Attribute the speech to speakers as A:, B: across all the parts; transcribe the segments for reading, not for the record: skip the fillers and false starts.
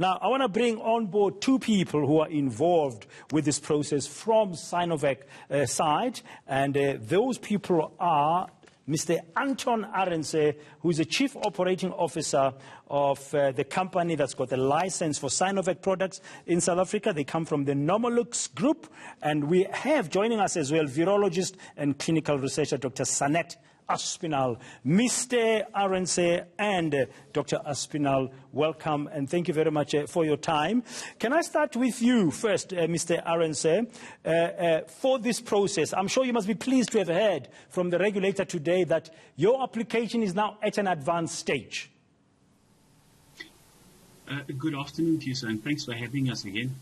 A: Now, I want to bring on board two people who are involved with this process from Sinovac side, and those people are Mr. Anton Arendse, who is the Chief Operating Officer of the company that's got the license for Sinovac products in South Africa. They come from the Nomolux Group. And we have joining us as well virologist and clinical researcher Dr. Sanet Aspinall. Mr. Arendse and Dr. Aspinall, welcome and thank you very much for your time. Can I start with you first, Mr. Arendse, for this process? I'm sure you must be pleased to have heard from the regulator today that your application is now at an advanced stage.
B: Good afternoon to you, sir, and thanks for having us again.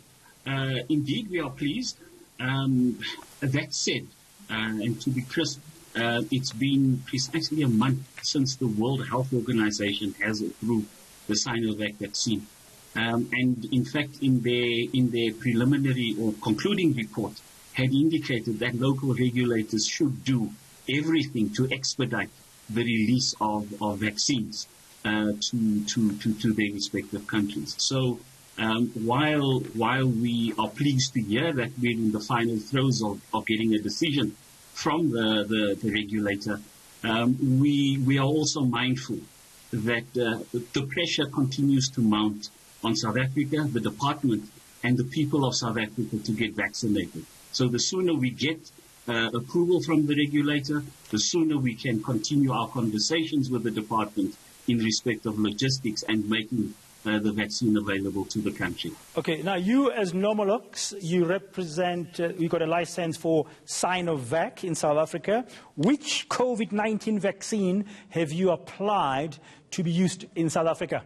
B: Indeed, we are pleased. That said, and to be crisp, it's been precisely a month since the World Health Organization has approved the Sinovac vaccine. And in fact, in their preliminary or concluding report, had indicated that local regulators should do everything to expedite the release of vaccines to their respective countries. So while we are pleased to hear that we're in the final throes of getting a decision from the regulator, we are also mindful that the pressure continues to mount on South Africa, the department, and the people of South Africa to get vaccinated. So the sooner we get approval from the regulator, the sooner we can continue our conversations with the department in respect of logistics and making the vaccine available to the country.
A: Okay, now you as Nomolux, you represent, you got a license for Sinovac in South Africa. Which COVID-19 vaccine have you applied to be used in South Africa?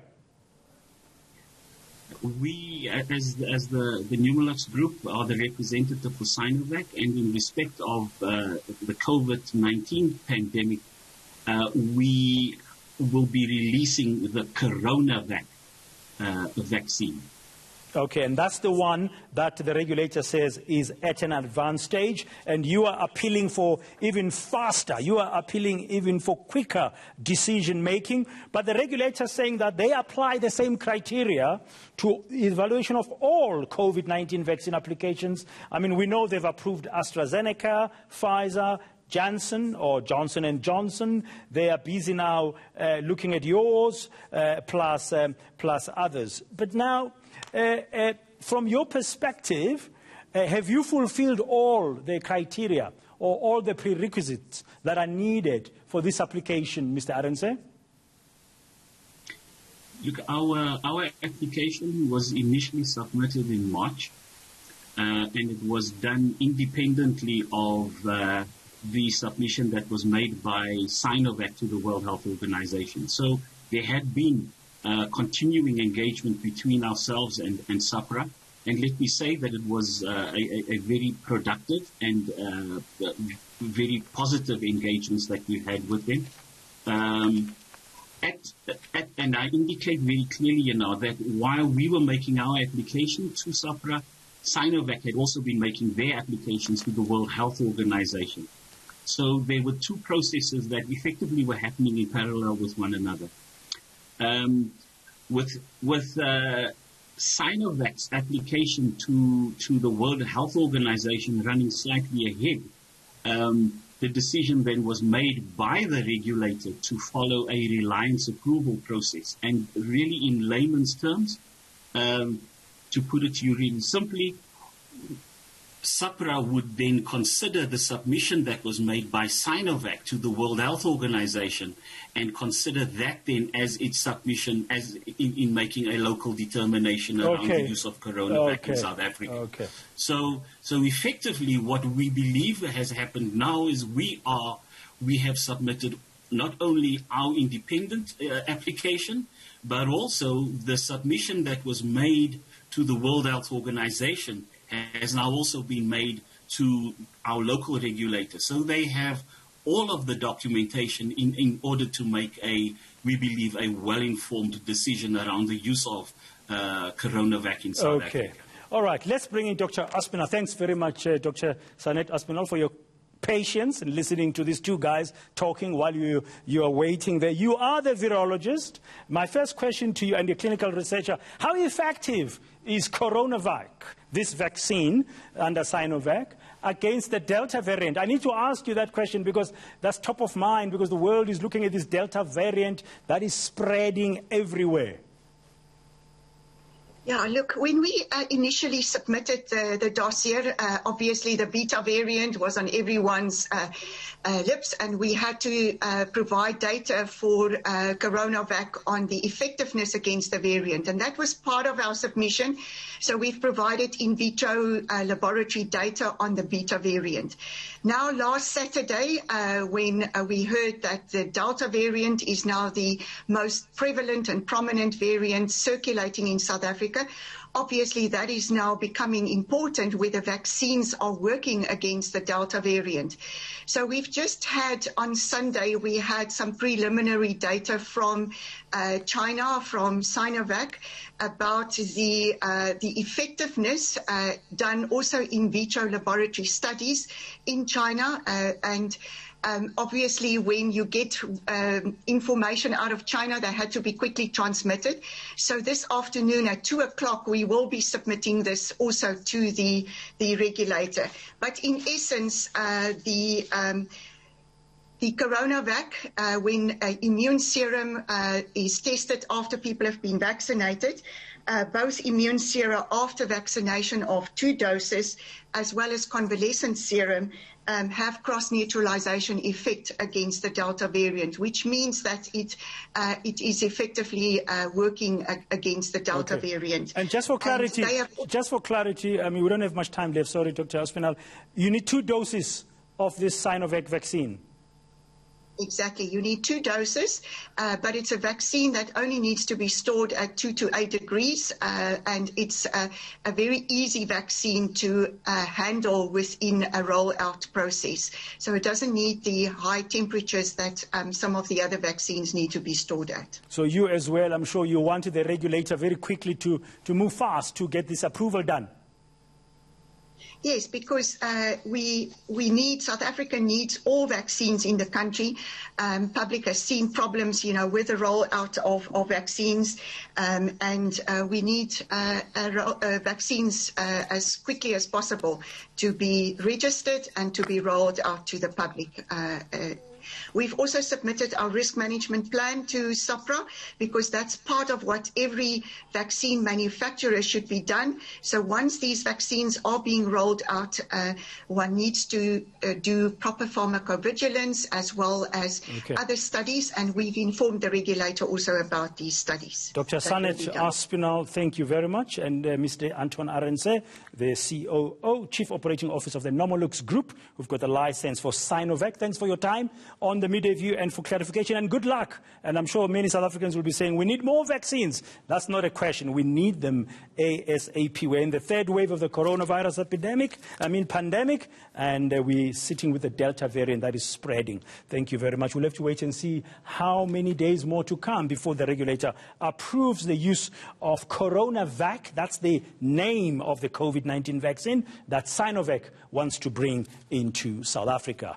B: We, as the Nomolux Group, are the representative for Sinovac, and in respect of the COVID-19 pandemic, we will be releasing the Coronavac vaccine.
A: Okay, and that's the one that the regulator says is at an advanced stage, and you are appealing for even faster, you are appealing even for quicker decision making, but the regulator is saying that they apply the same criteria to evaluation of all COVID-19 vaccine applications. I mean, we know they've approved AstraZeneca, Pfizer, Johnson & Johnson. They are busy now looking at yours, plus others. But now, from your perspective, have you fulfilled all the criteria or all the prerequisites that are needed for this application, Mr. Arendse?
B: Look, our application was initially submitted in March, and it was done independently of the submission that was made by Sinovac to the World Health Organization. So there had been continuing engagement between ourselves and SAHPRA, and let me say that it was a very productive and very positive engagements that we've had with them. And I indicate very clearly, that while we were making our application to SAHPRA, Sinovac had also been making their applications to the World Health Organization. So there were two processes that effectively were happening in parallel with one another. With Sinovac's application to the World Health Organization running slightly ahead, the decision then was made by the regulator to follow a reliance approval process. And really in layman's terms, to put it to you really simply, SAHPRA would then consider the submission that was made by Sinovac to the World Health Organization and consider that then as its submission as in making a local determination around the use of Coronavac in South Africa. So effectively what we believe has happened now is we have submitted not only our independent application, but also the submission that was made to the World Health Organization has now also been made to our local regulator. So they have all of the documentation in order to make we believe, a well-informed decision around the use of Coronavac in South Africa.
A: All right, let's bring in Dr. Aspinall. Thanks very much, Dr. Sanet Aspinall, for your patience and listening to these two guys talking while you are waiting there. You are the virologist. My first question to you and your clinical researcher, how effective is CoronaVac, this vaccine under Sinovac, against the Delta variant? I need to ask you that question because that's top of mind, because the world is looking at this Delta variant that is spreading everywhere.
C: Yeah, look, when we initially submitted the dossier, obviously the Beta variant was on everyone's lips, and we had to provide data for CoronaVac on the effectiveness against the variant. And that was part of our submission. So we've provided in vitro laboratory data on the Beta variant. Now, last Saturday, when we heard that the Delta variant is now the most prevalent and prominent variant circulating in South Africa, obviously that is now becoming important whether vaccines are working against the Delta variant. So we've just had, on Sunday, we had some preliminary data from China, from Sinovac, about the effectiveness done also in vitro laboratory studies in China. Obviously, when you get information out of China, they had to be quickly transmitted. So this afternoon at 2 o'clock, we will be submitting this also to the regulator. But in essence, the CoronaVac, when immune serum is tested after people have been vaccinated, both immune sera after vaccination of 2 doses, as well as convalescent serum, have cross-neutralization effect against the Delta variant, which means that it is effectively working against the Delta variant.
A: And just for clarity, I mean, we don't have much time left. Sorry, Dr. Aspinall. You need 2 doses of this Sinovac vaccine.
C: Exactly. You need 2 doses, but it's a vaccine that only needs to be stored at 2 to 8 degrees, and it's a very easy vaccine to handle within a rollout process. So it doesn't need the high temperatures that some of the other vaccines need to be stored at. So
A: you as well, I'm sure you wanted the regulator very quickly to move fast to get this approval done.
C: Yes, because South Africa needs all vaccines in the country. Public has seen problems, with the rollout of vaccines, and we need vaccines as quickly as possible to be registered and to be rolled out to the public. We've also submitted our risk management plan to SAHPRA because that's part of what every vaccine manufacturer should be done. So once these vaccines are being rolled out, one needs to do proper pharmacovigilance as well as other studies, and we've informed the regulator also about these studies.
A: Dr. Sanet Aspinall, thank you very much. And Mr. Anton Arendse, the COO, Chief Operating Officer of the Nomolux Group, who've got the license for Sinovac. Thanks for your time on the Midday View and for clarification, and good luck. And I'm sure many South Africans will be saying, we need more vaccines. That's not a question. We need them ASAP. We're in the 3rd wave of the coronavirus pandemic, and we're sitting with the Delta variant that is spreading. Thank you very much. We'll have to wait and see how many days more to come before the regulator approves the use of CoronaVac. That's the name of the COVID-19 vaccine that Sinovac wants to bring into South Africa.